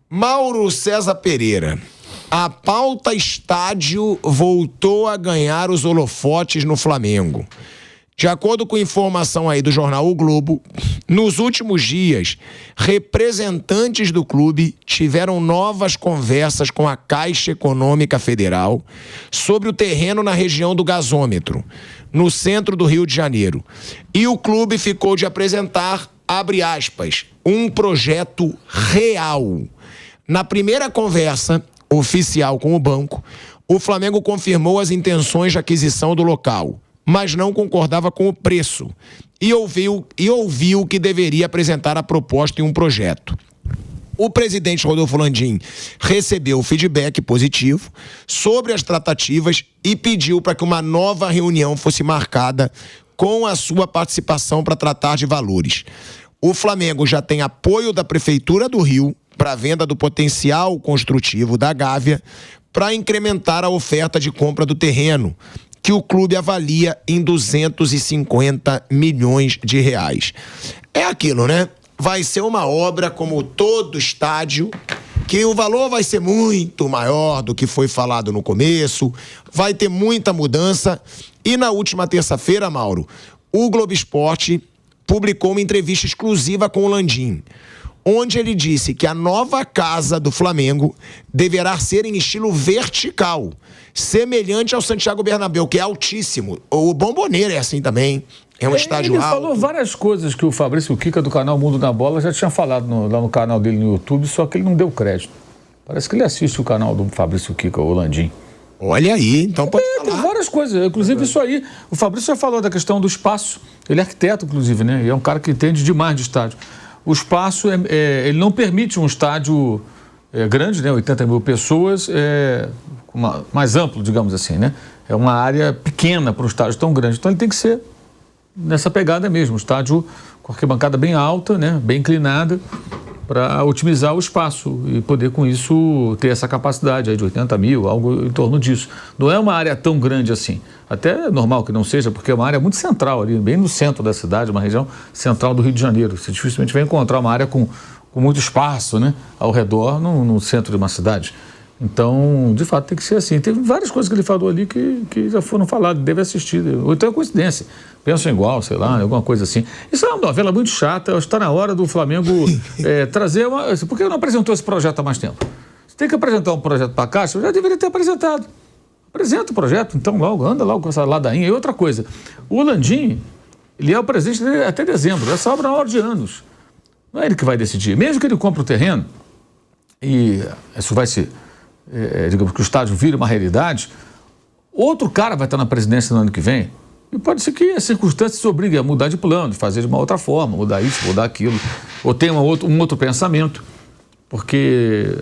Mauro César Pereira. A pauta estádio voltou a ganhar os holofotes no Flamengo. De acordo com informação aí do jornal O Globo, nos últimos dias, representantes do clube tiveram novas conversas com a Caixa Econômica Federal sobre o terreno na região do Gasômetro, no centro do Rio de Janeiro. E o clube ficou de apresentar, abre aspas, um projeto real. Na primeira conversa oficial com o banco, o Flamengo confirmou as intenções de aquisição do local, mas não concordava com o preço e ouviu que deveria apresentar a proposta em um projeto. O presidente Rodolfo Landim recebeu o feedback positivo sobre as tratativas e pediu para que uma nova reunião fosse marcada com a sua participação para tratar de valores. O Flamengo já tem apoio da Prefeitura do Rio para a venda do potencial construtivo da Gávea para incrementar a oferta de compra do terreno, que o clube avalia em 250 milhões de reais. É aquilo, né? Vai ser uma obra como todo estádio, que o valor vai ser muito maior do que foi falado no começo, vai ter muita mudança. E na última terça-feira, Mauro, o Globo Esporte publicou uma entrevista exclusiva com o Landim, onde ele disse que a nova casa do Flamengo deverá ser em estilo vertical, semelhante ao Santiago Bernabéu, que é altíssimo. O Bombonera é assim também, é um estádio alto. Ele falou várias coisas que o Fabrício Kika, do canal Mundo na Bola, já tinha falado lá no canal dele no YouTube, só que ele não deu crédito. Parece que ele assiste o canal do Fabrício Kika, o Landim. Olha aí, então pode falar. Tem várias coisas, inclusive isso aí. O Fabrício já falou da questão do espaço. Ele é arquiteto, inclusive, né? E é um cara que entende demais de estádio. O espaço, ele não permite um estádio grande, né? 80 mil pessoas, mais amplo, digamos assim, né? É uma área pequena para um estádio tão grande. Então ele tem que ser nessa pegada mesmo, um estádio com arquibancada bem alta, né? Bem inclinada, para otimizar o espaço e poder, com isso, ter essa capacidade aí de 80 mil, algo em torno disso. Não é uma área tão grande assim. Até é normal que não seja, porque é uma área muito central ali, bem no centro da cidade, uma região central do Rio de Janeiro. Você dificilmente vai encontrar uma área com muito espaço, né, ao redor, no centro de uma cidade. Então, de fato, tem que ser assim. Teve várias coisas que ele falou ali que já foram faladas, deve assistir. Ou então é coincidência. Pensam igual, sei lá, alguma coisa assim. Isso é uma novela muito chata. Está na hora do Flamengo trazer uma... Por que não apresentou esse projeto há mais tempo? Você tem que apresentar um projeto para a Caixa, já deveria ter apresentado. Apresenta o projeto, então anda logo com essa ladainha. E outra coisa, o Landim, ele é o presidente dele até dezembro. Essa obra é uma obra de anos. Não é ele que vai decidir. Mesmo que ele compre o terreno, e isso vai ser... digamos que o estádio vira uma realidade, outro cara vai estar na presidência no ano que vem, e pode ser que as circunstâncias se obriguem a mudar de plano, de fazer de uma outra forma, mudar isso, mudar aquilo, ou tenha um outro pensamento, porque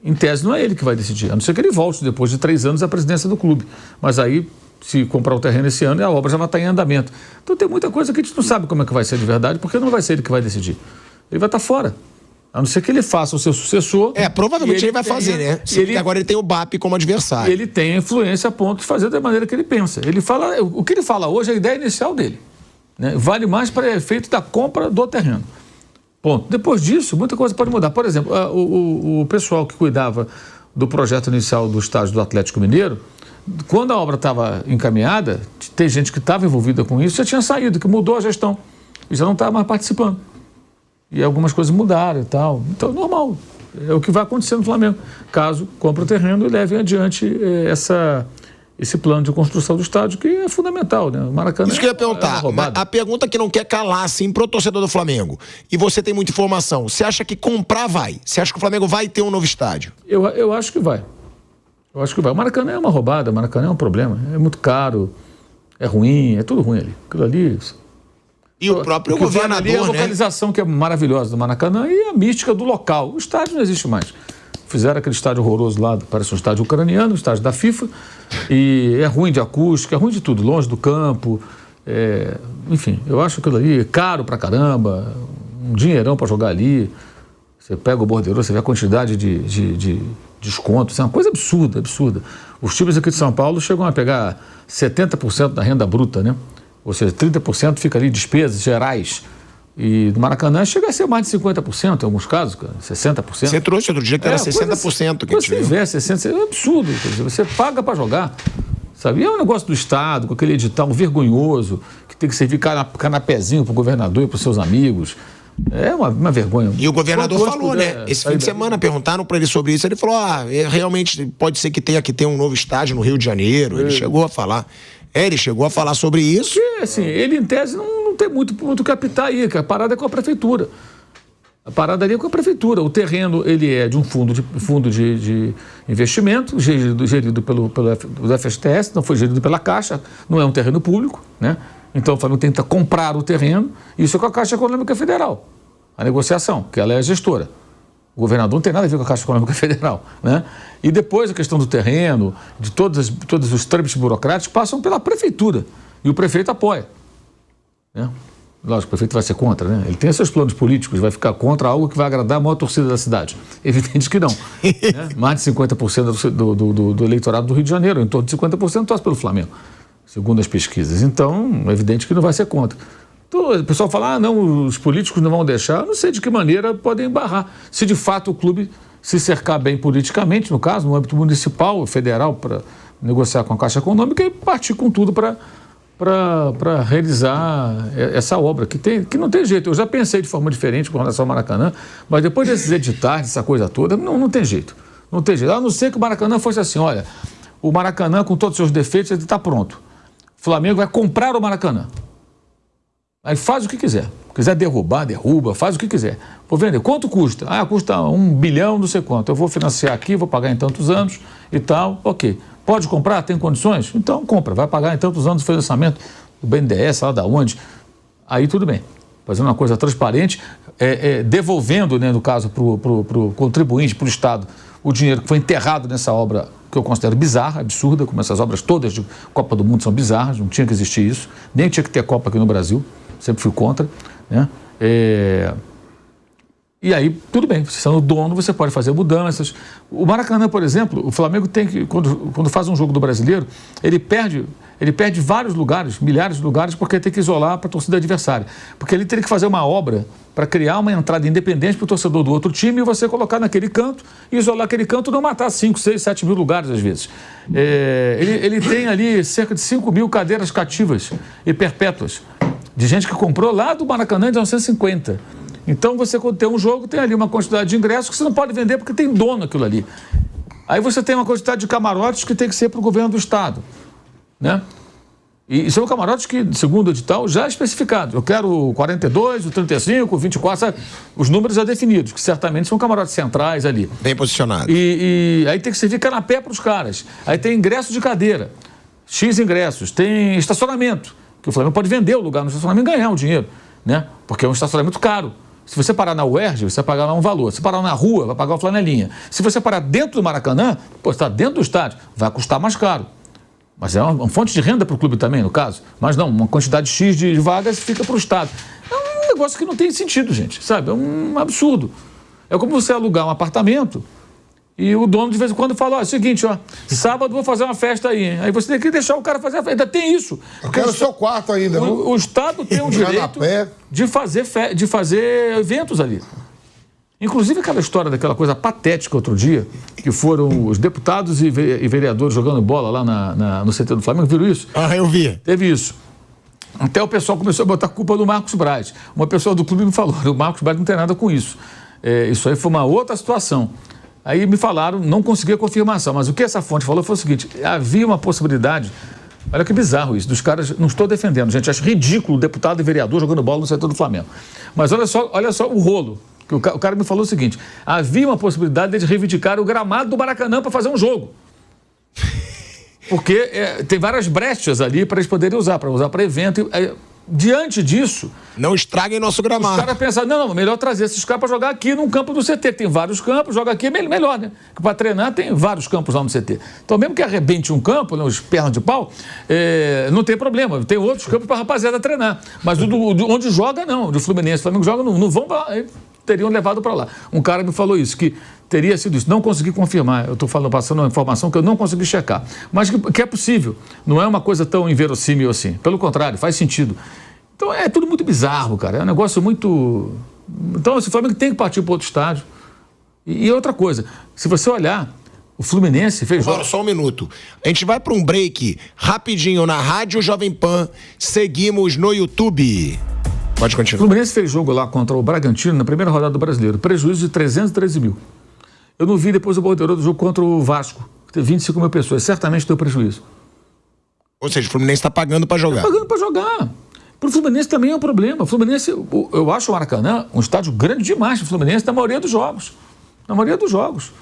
em tese não é ele que vai decidir, a não ser que ele volte depois de 3 anos à presidência do clube, mas aí, se comprar o terreno esse ano, a obra já vai estar em andamento. Então tem muita coisa que a gente não sabe como é que vai ser de verdade, porque não vai ser ele que vai decidir, ele vai estar fora. A não ser que ele faça o seu sucessor. Provavelmente ele vai fazer, né? Porque agora ele tem o BAP como adversário. Ele tem influência a ponto de fazer da maneira que ele pensa. Ele fala, o que ele fala hoje é a ideia inicial dele, né? Vale mais para efeito da compra do terreno. Ponto. Depois disso, muita coisa pode mudar. Por exemplo, o pessoal que cuidava do projeto inicial do estádio do Atlético Mineiro, quando a obra estava encaminhada, tem gente que estava envolvida com isso, já tinha saído, que mudou a gestão e já não estava mais participando. E algumas coisas mudaram e tal. Então, normal. É o que vai acontecer no Flamengo. Caso compre o terreno e leve adiante esse plano de construção do estádio, que é fundamental, né? O Maracanã. Isso que eu ia perguntar. A pergunta que não quer calar, assim, pro torcedor do Flamengo. E você tem muita informação. Você acha que comprar vai? Você acha que o Flamengo vai ter um novo estádio? Eu acho que vai. Eu acho que vai. O Maracanã é uma roubada, o Maracanã é um problema. É muito caro, é ruim, é tudo ruim ali. Aquilo ali... E o próprio governador, ali é a localização, né, que é maravilhosa do Maracanã, e a mística do local. O estádio não existe mais. Fizeram aquele estádio horroroso lá, parece um estádio ucraniano, um estádio da FIFA, e é ruim de acústica, é ruim de tudo, longe do campo. Enfim, eu acho aquilo ali caro pra caramba, um dinheirão para jogar ali. Você pega o bordeiro, você vê a quantidade de descontos, é uma coisa absurda, absurda. Os times aqui de São Paulo chegam a pegar 70% da renda bruta, né? Ou seja, 30% fica ali despesas gerais E no Maracanã chega a ser mais de 50% em alguns casos, cara, 60%. Você trouxe outro dia que era 60% que a gente viu. Se tiver 60%, é um absurdo. Quer dizer, você paga para jogar. Sabe? E é um negócio do Estado, com aquele edital vergonhoso, que tem que servir canapézinho para o governador e para os seus amigos. É uma vergonha. E o governador falou, né? Esse fim de semana perguntaram para ele sobre isso. Ele falou: realmente pode ser que tenha que ter um novo estádio no Rio de Janeiro. Ele chegou a falar. Ele chegou a falar sobre isso. Porque, assim, ele, em tese, não tem muito que apitar aí, que a parada é com a prefeitura. A parada ali é com a prefeitura. O terreno, ele é de um fundo de investimento, gerido pelo FSTS, não foi gerido pela Caixa, não é um terreno público, né? Então o Flamengo tenta comprar o terreno, isso é com a Caixa Econômica Federal, a negociação, que ela é a gestora. O governador não tem nada a ver com a Caixa Econômica Federal, né? E depois a questão do terreno, de todos os trâmites burocráticos, passam pela prefeitura, e o prefeito apoia, né? Lógico, o prefeito vai ser contra, né? Ele tem seus planos políticos, vai ficar contra algo que vai agradar a maior torcida da cidade. Evidente que não. Né? Mais de 50% do eleitorado do Rio de Janeiro, em torno de 50% torce pelo Flamengo, segundo as pesquisas. Então, é evidente que não vai ser contra. Então, o pessoal fala, não, os políticos não vão deixar. Eu não sei de que maneira podem barrar. Se de fato o clube se cercar bem politicamente, no caso, no âmbito municipal, federal, para negociar com a Caixa Econômica e partir com tudo para realizar essa obra, que não tem jeito. Eu já pensei de forma diferente com relação ao Maracanã, mas depois desses editais, dessa coisa toda, não tem jeito. Não tem jeito. A não ser que o Maracanã fosse assim, olha, o Maracanã, com todos os seus defeitos, ele está pronto. O Flamengo vai comprar o Maracanã. Aí faz o que quiser. Se quiser derrubar, derruba, faz o que quiser. Vou vender. Quanto custa? Custa 1 bilhão, não sei quanto. Eu vou financiar aqui, vou pagar em tantos anos e tal. Ok. Pode comprar? Tem condições? Então compra. Vai pagar em tantos anos de financiamento do BNDES, lá da onde. Aí tudo bem. Fazendo uma coisa transparente, devolvendo, né, no caso, para o contribuinte, para o Estado, o dinheiro que foi enterrado nessa obra que eu considero bizarra, absurda, como essas obras todas de Copa do Mundo são bizarras, não tinha que existir isso, nem tinha que ter Copa aqui no Brasil, sempre fui contra, né? E aí, tudo bem, você sendo dono, você pode fazer mudanças. O Maracanã, por exemplo, o Flamengo tem que, quando faz um jogo do Brasileiro, ele perde vários lugares, milhares de lugares, porque tem que isolar para a torcida adversária. Porque ele teria que fazer uma obra para criar uma entrada independente para o torcedor do outro time e você colocar naquele canto e isolar aquele canto e não matar 5, 6, 7 mil lugares às vezes. Ele tem ali cerca de 5 mil cadeiras cativas e perpétuas, de gente que comprou lá do Maracanã de 1950. Então, você, quando tem um jogo, tem ali uma quantidade de ingressos que você não pode vender porque tem dono aquilo ali. Aí você tem uma quantidade de camarotes que tem que ser para o governo do Estado, né? E são camarotes que, segundo o edital, já é especificado. Eu quero o 42, o 35, o 24, sabe? Os números já definidos, que certamente são camarotes centrais ali. Bem posicionados. E aí tem que servir canapé para os caras. Aí tem ingresso de cadeira, X ingressos. Tem estacionamento, que o Flamengo pode vender o lugar no estacionamento e ganhar o dinheiro, né? Porque é um estacionamento caro. Se você parar na UERJ, você vai pagar lá um valor. Se parar na rua, vai pagar o flanelinha. Se você parar dentro do Maracanã, você está dentro do estádio, vai custar mais caro. Mas é uma fonte de renda para o clube também, no caso. Mas não, uma quantidade X de vagas fica para o Estado. É um negócio que não tem sentido, gente, sabe? É um absurdo. É como você alugar um apartamento e o dono de vez em quando fala, é o seguinte, sábado vou fazer uma festa aí, hein? Aí você tem que deixar o cara fazer a festa. Ainda tem isso. Eu quero o seu quarto ainda. O Estado tem o direito de fazer eventos ali. Inclusive aquela história daquela coisa patética outro dia, que foram os deputados e vereadores jogando bola lá no CT do Flamengo, viram isso? Eu vi. Teve isso. Até o pessoal começou a botar a culpa do Marcos Braz. Uma pessoa do clube me falou, o Marcos Braz não tem nada com isso. Isso aí foi uma outra situação. Aí me falaram, não consegui a confirmação, mas o que essa fonte falou foi o seguinte, havia uma possibilidade, olha que bizarro isso, dos caras, não estou defendendo, gente, acho ridículo o deputado e vereador jogando bola no setor do Flamengo. Mas olha só o rolo, que o cara me falou o seguinte, havia uma possibilidade de reivindicar o gramado do Maracanã para fazer um jogo. Porque tem várias brechas ali para eles poderem usar para evento. Diante disso... Não estraguem nosso gramado. Os caras pensam, não, melhor trazer esses caras para jogar aqui num campo do CT. Tem vários campos, joga aqui, melhor, né? Porque para treinar tem vários campos lá no CT. Então, mesmo que arrebente um campo, né, os pernas de pau, não tem problema. Tem outros campos para a rapaziada treinar. Mas onde joga, não. Do Fluminense, Flamengo joga, não vão para lá. Teriam levado para lá. Um cara me falou isso, que teria sido isso. Não consegui confirmar. Eu estou passando uma informação que eu não consegui checar. Mas que é possível. Não é uma coisa tão inverossímil assim. Pelo contrário, faz sentido. Então é tudo muito bizarro, cara. É um negócio muito... Então, o Flamengo tem que partir para outro estádio. E outra coisa, se você olhar, o Fluminense fez... Agora, só um minuto. A gente vai para um break rapidinho na Rádio Jovem Pan. Seguimos no YouTube. Pode continuar. O Fluminense fez jogo lá contra o Bragantino na primeira rodada do Brasileiro. Prejuízo de 313 mil. Eu não vi depois o bordeiro do jogo contra o Vasco, que teve 25 mil pessoas. Certamente deu prejuízo. Ou seja, o Fluminense está pagando para jogar. Está pagando para jogar. Para o Fluminense também é um problema. O Fluminense, eu acho o Maracanã um estádio grande demais para o Fluminense na maioria dos jogos. Na maioria dos jogos.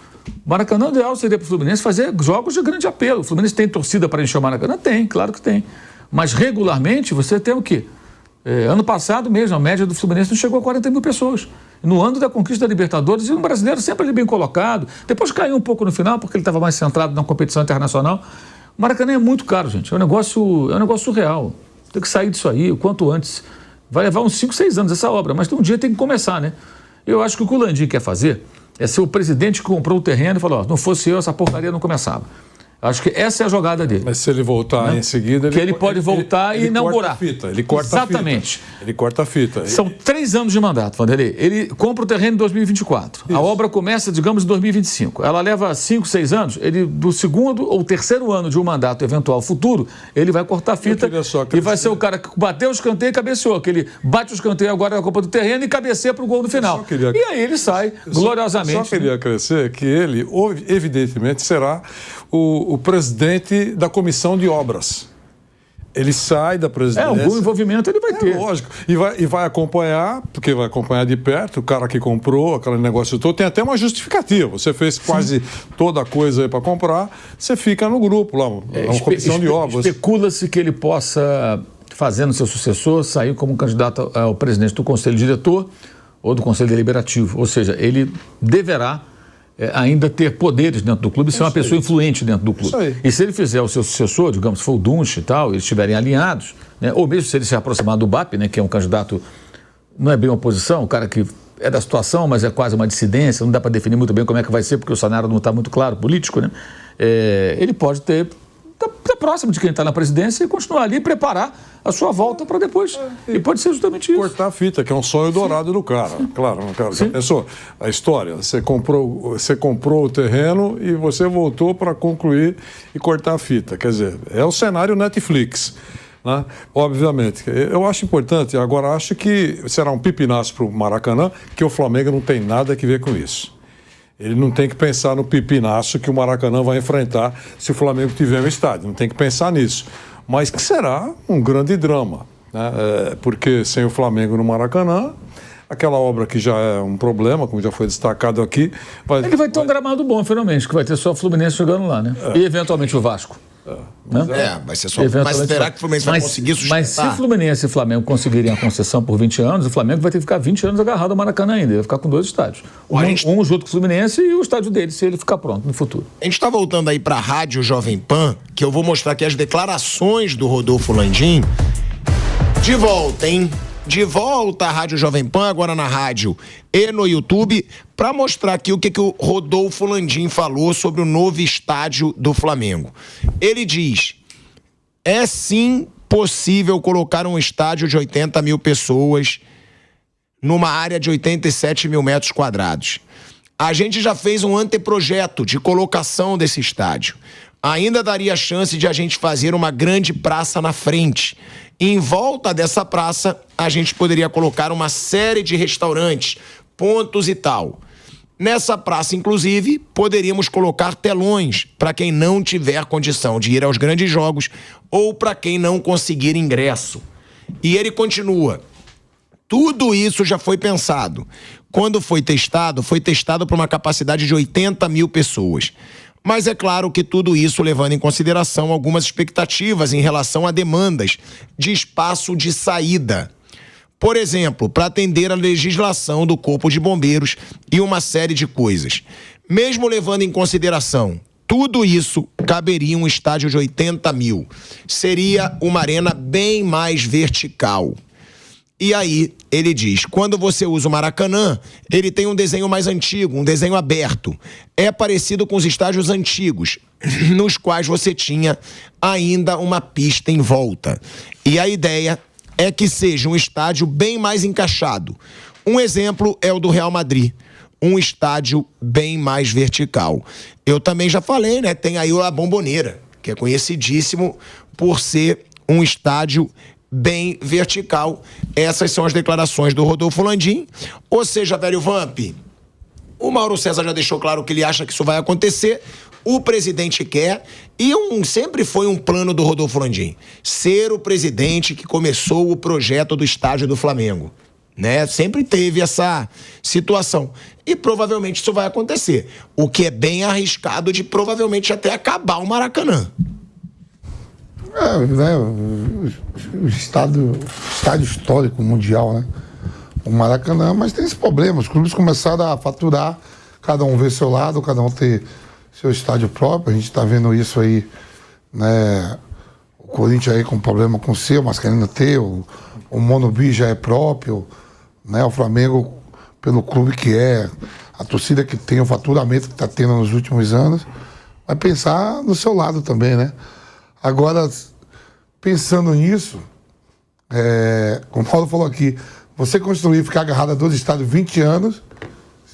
O Maracanã ideal seria para o Fluminense fazer jogos de grande apelo. O Fluminense tem torcida para encher o Maracanã? Tem, claro que tem. Mas regularmente você tem o quê? Ano passado mesmo, a média do Fluminense não chegou a 40 mil pessoas. No ano da conquista da Libertadores, e um brasileiro sempre ali bem colocado. Depois caiu um pouco no final, porque ele estava mais centrado na competição internacional. O Maracanã é muito caro, gente. É um negócio surreal. Tem que sair disso aí o quanto antes. Vai levar uns 5, 6 anos essa obra, mas um dia tem que começar, né? Eu acho que o que o Landim quer fazer é ser o presidente que comprou o terreno e falou, não fosse eu, essa porcaria não começava. Acho que essa é a jogada dele. Mas se ele voltar em seguida... Que ele pode voltar e inaugurar. Ele corta Exatamente. a fita. Ele corta a fita. São 3 anos de mandato, Vanderlei. Ele compra o terreno em 2024. Isso. A obra começa, digamos, em 2025. Ela leva 5, 6 anos. Ele, do segundo ou terceiro ano de um mandato eventual futuro, ele vai cortar a fita e vai ser o cara que bateu o escanteio e cabeceou. Que ele bate o escanteio agora na Copa do Terreno e cabeceia para o gol no final. E aí ele sai gloriosamente. Só queria crescer que ele, evidentemente, será o presidente da comissão de obras. Ele sai da presidência. Algum envolvimento ele vai ter. Lógico. E vai acompanhar, porque vai acompanhar de perto, o cara que comprou, aquele negócio todo. Tem até uma justificativa. Você fez quase toda a coisa aí para comprar, você fica no grupo lá, uma comissão de obras. Especula-se que ele possa, fazendo seu sucessor, sair como candidato ao presidente do Conselho Diretor ou do Conselho Deliberativo. Ou seja, ele deverá ainda ter poderes dentro do clube e ser uma pessoa influente dentro do clube. E se ele fizer o seu sucessor, digamos, se for o Dunche e tal, eles estiverem alinhados, né, ou mesmo se ele se aproximar do BAP, né, que é um candidato, não é bem uma oposição, um cara que é da situação, mas é quase uma dissidência, não dá para definir muito bem como é que vai ser, porque o cenário não está muito claro, político, né? Ele pode ter... Tá próximo de quem está na presidência e continuar ali e preparar a sua volta para depois. E pode ser justamente isso. Cortar a fita, que é um sonho dourado do cara. Claro, cara. Já pensou? A história, você comprou o terreno e você voltou para concluir e cortar a fita. Quer dizer, é o cenário Netflix, né? Obviamente. Eu acho importante, agora acho que será um pipinaço para o Maracanã, que o Flamengo não tem nada a ver com isso. Ele não tem que pensar no pipinaço que o Maracanã vai enfrentar se o Flamengo tiver um estádio. Não tem que pensar nisso. Mas que será um grande drama, né? Porque sem o Flamengo no Maracanã, aquela obra que já é um problema, como já foi destacado aqui... Ele vai ter um gramado bom, finalmente, que vai ter só o Fluminense jogando lá, né? E eventualmente o Vasco. Vai ser só... Mas será que o Fluminense vai conseguir sustentar? Mas se o Fluminense e o Flamengo conseguirem a concessão por 20 anos, o Flamengo vai ter que ficar 20 anos agarrado ao Maracanã ainda. Ele vai ficar com 2 estádios. Um junto com o Fluminense e o estádio dele, se ele ficar pronto no futuro. A gente está voltando aí para a Rádio Jovem Pan, que eu vou mostrar aqui as declarações do Rodolfo Landim. De volta, hein? De volta à Rádio Jovem Pan, agora na rádio e no YouTube, para mostrar aqui o que o Rodolfo Landim falou sobre o novo estádio do Flamengo. Ele diz: é sim possível colocar um estádio de 80 mil pessoas numa área de 87 mil metros quadrados. A gente já fez um anteprojeto de colocação desse estádio. Ainda daria chance de a gente fazer uma grande praça na frente. Em volta dessa praça, a gente poderia colocar uma série de restaurantes, pontos e tal. Nessa praça, inclusive, poderíamos colocar telões para quem não tiver condição de ir aos grandes jogos ou para quem não conseguir ingresso. E ele continua: tudo isso já foi pensado. Quando foi testado para uma capacidade de 80 mil pessoas. Mas é claro que tudo isso levando em consideração algumas expectativas em relação a demandas de espaço de saída. Por exemplo, para atender a legislação do Corpo de Bombeiros e uma série de coisas. Mesmo levando em consideração tudo isso, caberia um estádio de 80 mil. Seria uma arena bem mais vertical. E aí, ele diz, quando você usa o Maracanã, ele tem um desenho mais antigo, um desenho aberto. É parecido com os estádios antigos, nos quais você tinha ainda uma pista em volta. E a ideia é que seja um estádio bem mais encaixado. Um exemplo é o do Real Madrid. Um estádio bem mais vertical. Eu também já falei, né? Tem aí o La Bombonera, que é conhecidíssimo por ser um estádio bem vertical. Essas são as declarações do Rodolfo Landim. Ou seja, velho Vamp, o Mauro César já deixou claro que ele acha que isso vai acontecer. O presidente quer, e sempre foi um plano do Rodolfo Landim, ser o presidente que começou o projeto do estádio do Flamengo. Né? Sempre teve essa situação. E provavelmente isso vai acontecer. O que é bem arriscado de provavelmente até acabar o Maracanã. Né? O estádio histórico mundial, né? O Maracanã, mas tem esse problema. Os clubes começaram a faturar, cada um vê seu lado, cada um ter seu estádio próprio. A gente está vendo isso aí, né? O Corinthians aí com problema com o seu, mas querendo ter, o Morumbi já é próprio, né? O Flamengo, pelo clube que é, a torcida que tem, o faturamento que está tendo nos últimos anos, vai pensar no seu lado também, né? Agora, pensando nisso, como o Paulo falou aqui, você construir e ficar agarrado a 2 estádios 20 anos,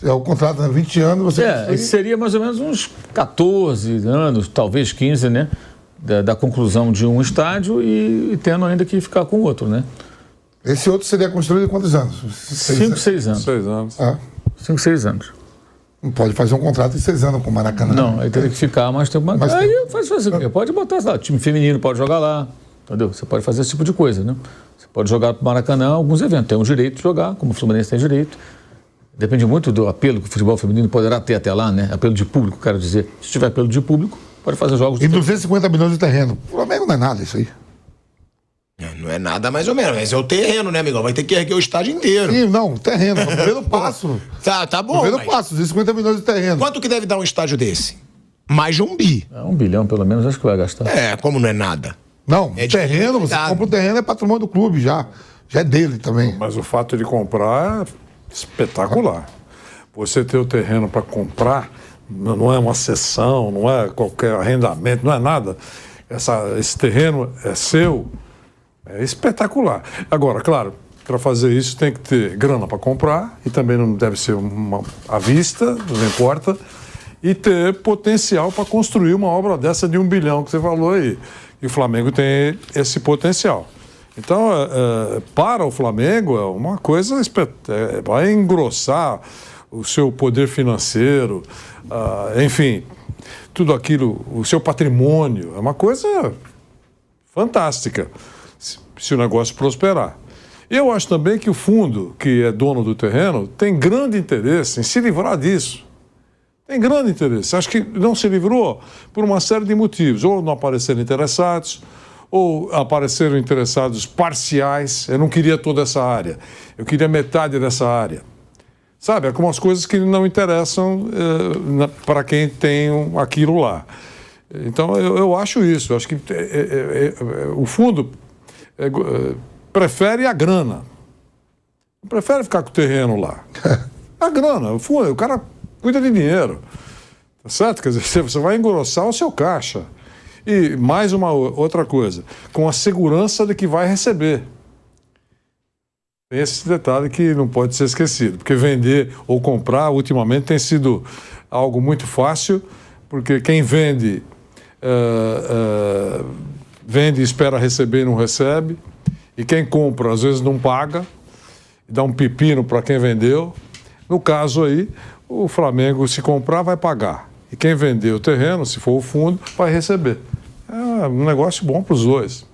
o contrato é 20 anos, você construir... Seria mais ou menos uns 14 anos, talvez 15, né? Da conclusão de um estádio e tendo ainda que ficar com o outro, né? Esse outro seria construído em quantos anos? 5, 6 anos. 6 anos. 5, 6 anos. Não pode fazer um contrato de 6 anos com o Maracanã. Não, aí teria que ficar mais tempo. Aí faz assim, pode botar lá, time feminino pode jogar lá, entendeu? Você pode fazer esse tipo de coisa, né? Você pode jogar para o Maracanã alguns eventos, tem o direito de jogar, como o Fluminense tem direito. Depende muito do apelo que o futebol feminino poderá ter até lá, né? Apelo de público, quero dizer. Se tiver apelo de público, pode fazer jogos... E 250 milhões de terreno. O Flamengo não é nada isso aí. Não é nada mais ou menos, mas é o terreno, né, amigão? Vai ter que erguer o estádio inteiro. Sim, não, terreno, primeiro passo. Tá bom. Primeiro passo, 250 milhões de terreno. Quanto que deve dar um estádio desse? Mais de 1 bi. 1 bilhão, pelo menos, acho que vai gastar. Como não é nada. Não, terreno, você compra o terreno, é patrimônio do clube já. Já é dele também. Mas o fato de comprar é espetacular. Você ter o terreno para comprar não é uma cessão, não é qualquer arrendamento, não é nada. Esse terreno é seu, é espetacular. Agora, claro, para fazer isso tem que ter grana para comprar, e também não deve ser à vista, não importa, e ter potencial para construir uma obra dessa de 1 bilhão que você falou aí. E o Flamengo tem esse potencial. Então, para o Flamengo, é uma coisa, vai engrossar o seu poder financeiro, enfim, tudo aquilo, o seu patrimônio, é uma coisa fantástica, se o negócio prosperar. Eu acho também que o fundo, que é dono do terreno, tem grande interesse em se livrar disso. Tem grande interesse. Acho que não se livrou por uma série de motivos. Ou não apareceram interessados, ou apareceram interessados parciais. Eu não queria toda essa área. Eu queria metade dessa área. Sabe, é como as coisas que não interessam para quem tem aquilo lá. Então, eu acho isso. Eu acho que o fundo prefere a grana. Não prefere ficar com o terreno lá. A grana, o cara cuida de dinheiro. Tá certo? Quer dizer, você vai engrossar o seu caixa. E mais uma outra coisa, com a segurança de que vai receber. Tem esse detalhe que não pode ser esquecido, porque vender ou comprar, ultimamente, tem sido algo muito fácil, porque quem vende, vende e espera receber e não recebe, e quem compra, às vezes, não paga, e dá um pepino para quem vendeu. No caso aí, o Flamengo, se comprar, vai pagar. E quem vender o terreno, se for o fundo, vai receber. É um negócio bom para os dois.